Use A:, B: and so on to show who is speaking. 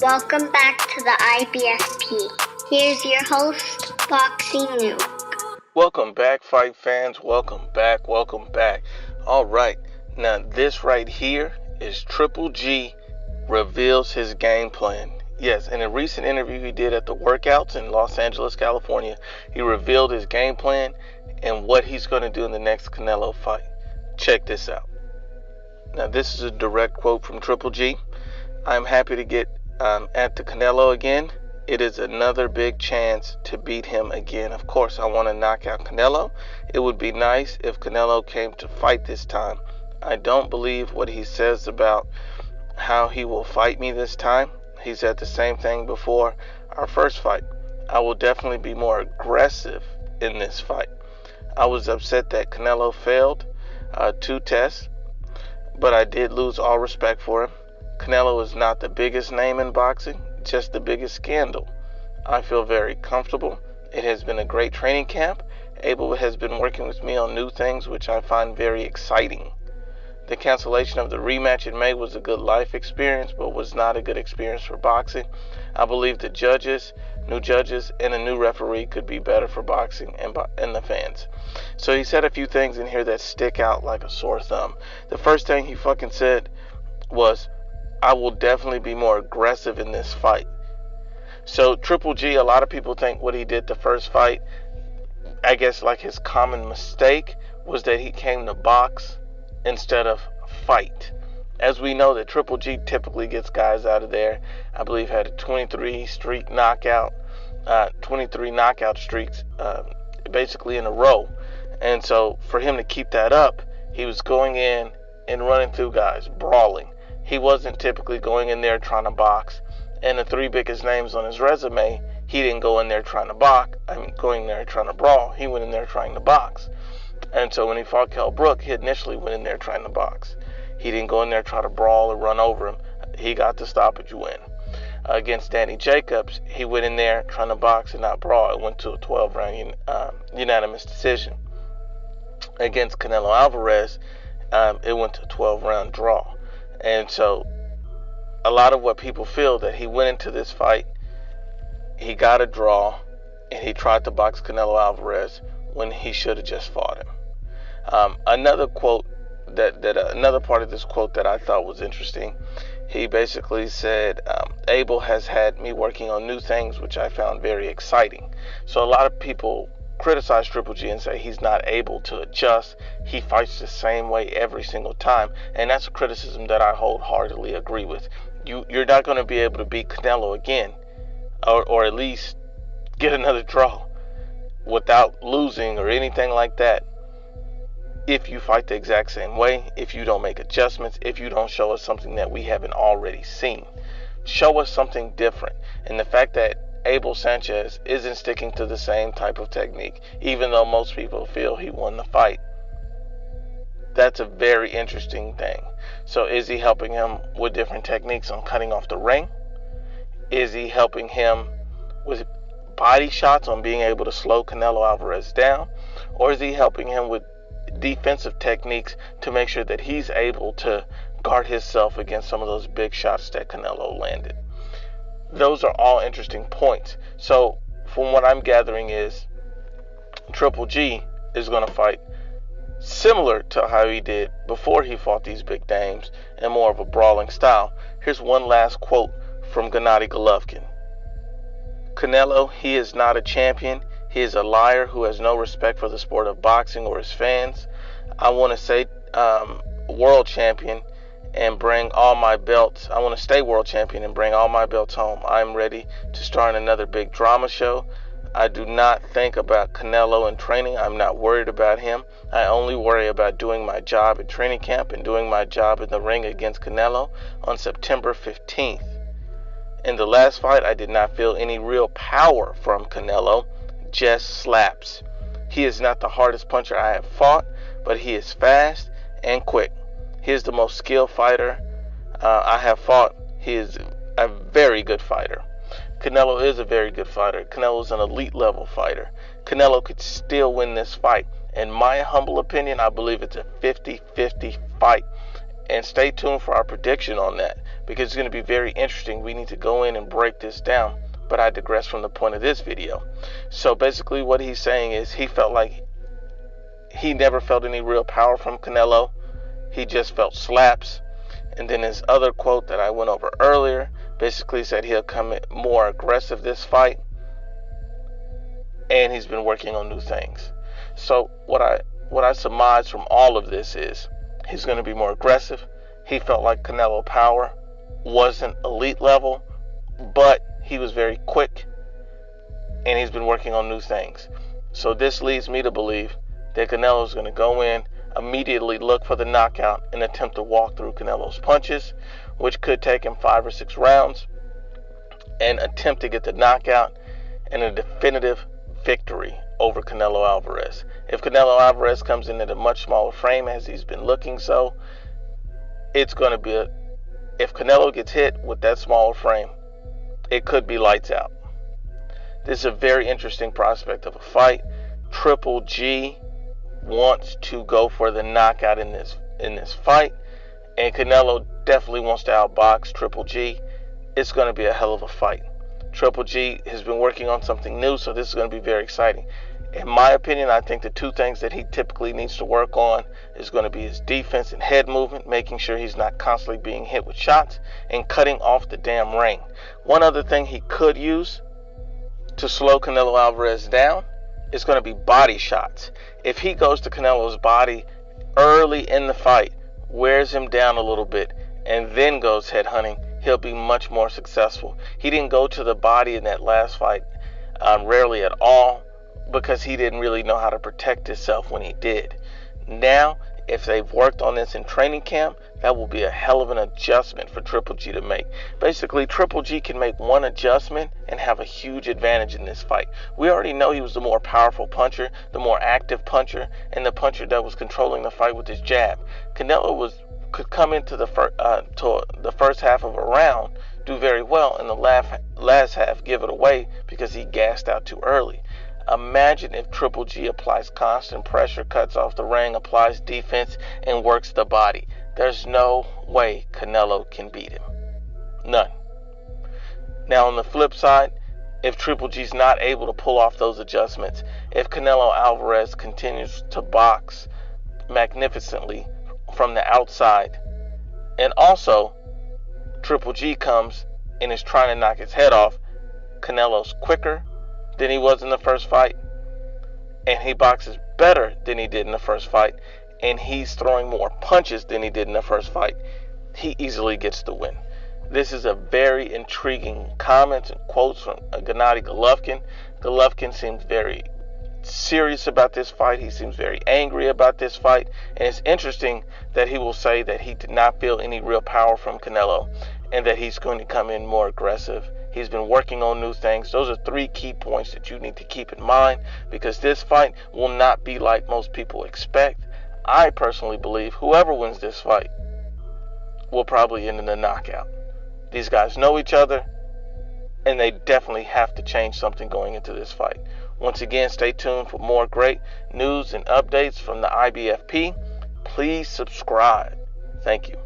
A: Welcome back to the IBFP. Here's your host, Boxing Nuke.
B: Welcome back, fight fans. Welcome back. All right, now this right here is Triple G reveals his game plan. Yes, in a recent interview he did at the workouts in Los Angeles, California, he revealed his game plan and what he's going to do in the next Canelo fight. Check this out. Now, this is a direct quote from Triple G. I'm happy to get at the Canelo again. It is another big chance to beat him again. Of course, I want to knock out Canelo. It would be nice if Canelo came to fight this time. I don't believe what he says about how he will fight me this time. He said the same thing before our first fight. I will definitely be more aggressive in this fight. I was upset that Canelo failed 2 tests, but I did lose all respect for him. Canelo is not the biggest name in boxing, just the biggest scandal. I feel very comfortable. It has been a great training camp. Abel has been working with me on new things, which I find very exciting. The cancellation of the rematch in May was a good life experience, but was not a good experience for boxing. I believe the judges, new judges, and a new referee could be better for boxing and the fans. So he said a few things in here that stick out like a sore thumb. The first thing he fucking said was, I will definitely be more aggressive in this fight. So Triple G, a lot of people think what he did the first fight, I guess like his common mistake was that he came to box instead of fight. As we know that Triple G typically gets guys out of there. I believe had a 23 knockout streaks basically in a row. And so for him to keep that up, he was going in and running through guys, brawling. He wasn't typically going in there trying to box. And the 3 biggest names on his resume, he didn't go in there trying to going there trying to brawl. He went in there trying to box. And so when he fought Kell Brook, he initially went in there trying to box. He didn't go in there try to brawl or run over him. He got the stoppage win. Against Danny Jacobs, he went in there trying to box and not brawl. It went to a 12-round unanimous decision. Against Canelo Alvarez, it went to a 12-round draw. And so a lot of what people feel that he went into this fight, he got a draw, and he tried to box Canelo Alvarez when he should have just fought him. Another quote another part of this quote that I thought was interesting, he basically said, Abel has had me working on new things, which I found very exciting. So a lot of people criticize Triple G and say he's not able to adjust. He fights the same way every single time, and that's a criticism that I wholeheartedly agree with. You're not going to be able to beat Canelo again, or at least get another draw without losing or anything like that, if you fight the exact same way, if you don't make adjustments, if you don't show us something that we haven't already seen. Show us something different. And the fact that Abel Sanchez isn't sticking to the same type of technique, even though most people feel he won the fight, that's a very interesting thing. So is he helping him with different techniques on cutting off the ring? Is he helping him with body shots on being able to slow Canelo Alvarez down? Or is he helping him with defensive techniques to make sure that he's able to guard himself against some of those big shots that Canelo landed? Those are all interesting points. So from what I'm gathering is Triple G is going to fight similar to how he did before he fought these big names and more of a brawling style. Here's one last quote from Gennady Golovkin. Canelo, he is not a champion. He is a liar who has no respect for the sport of boxing or his fans. I want to say world champion and bring all my belts. I want to stay world champion and bring all my belts home. I'm ready to star in another big drama show. I do not think about Canelo in training. I'm not worried about him. I only worry about doing my job at training camp and doing my job in the ring against Canelo on September 15th. In the last fight, I did not feel any real power from Canelo, just slaps. He is not the hardest puncher I have fought, but he is fast and quick. He is the most skilled fighter I have fought. He is a very good fighter. Canelo is a very good fighter. Canelo is an elite level fighter. Canelo could still win this fight. In my humble opinion, I believe it's a 50-50 fight. And stay tuned for our prediction on that, because it's going to be very interesting. We need to go in and break this down, but I digress from the point of this video. So basically what he's saying is he felt like he never felt any real power from Canelo. He just felt slaps. And then his other quote that I went over earlier basically said he'll come more aggressive this fight, and he's been working on new things. So what I surmise from all of this is he's going to be more aggressive. He felt like Canelo power wasn't elite level, but he was very quick, and he's been working on new things. So this leads me to believe that Canelo is going to go in, immediately look for the knockout, and attempt to walk through Canelo's punches, which could take him 5 or 6 rounds, and attempt to get the knockout and a definitive victory over Canelo Alvarez. If Canelo Alvarez comes in at a much smaller frame, as he's been looking so, it's going to be if Canelo gets hit with that smaller frame, it could be lights out. This is a very interesting prospect of a fight. Triple G wants to go for the knockout in this fight, and Canelo definitely wants to outbox Triple G. It's going to be a hell of a fight. Triple G has been working on something new, so this is going to be very exciting. In my opinion, I think the 2 things that he typically needs to work on is going to be his defense and head movement, making sure he's not constantly being hit with shots, and cutting off the damn ring. One other thing he could use to slow Canelo Alvarez down is going to be body shots. If he goes to Canelo's body early in the fight, wears him down a little bit, and then goes head hunting, he'll be much more successful. He didn't go to the body in that last fight, rarely at all, because he didn't really know how to protect himself when he did. Now, if they've worked on this in training camp, that will be a hell of an adjustment for Triple G to make. Basically, Triple G can make one adjustment and have a huge advantage in this fight. We already know he was the more powerful puncher, the more active puncher, and the puncher that was controlling the fight with his jab. Canelo could come into the first half of a round, do very well, and the last half give it away because he gassed out too early. Imagine if Triple G applies constant pressure, cuts off the ring, applies defense, and works the body. There's no way Canelo can beat him. None. Now on the flip side, if Triple G's not able to pull off those adjustments, if Canelo Alvarez continues to box magnificently from the outside, and also Triple G comes and is trying to knock his head off, Canelo's quicker than he was in the first fight, and he boxes better than he did in the first fight, and he's throwing more punches than he did in the first fight, he easily gets the win. This is a very intriguing comments and quotes from Gennady Golovkin. Golovkin seems very serious about this fight. He seems very angry about this fight, and it's interesting that he will say that he did not feel any real power from Canelo, and that he's going to come in more aggressive. He's been working on new things. Those are 3 key points that you need to keep in mind, because this fight will not be like most people expect. I personally believe whoever wins this fight will probably end in a knockout. These guys know each other, and they definitely have to change something going into this fight. Once again, stay tuned for more great news and updates from the IBFP. Please subscribe. Thank you.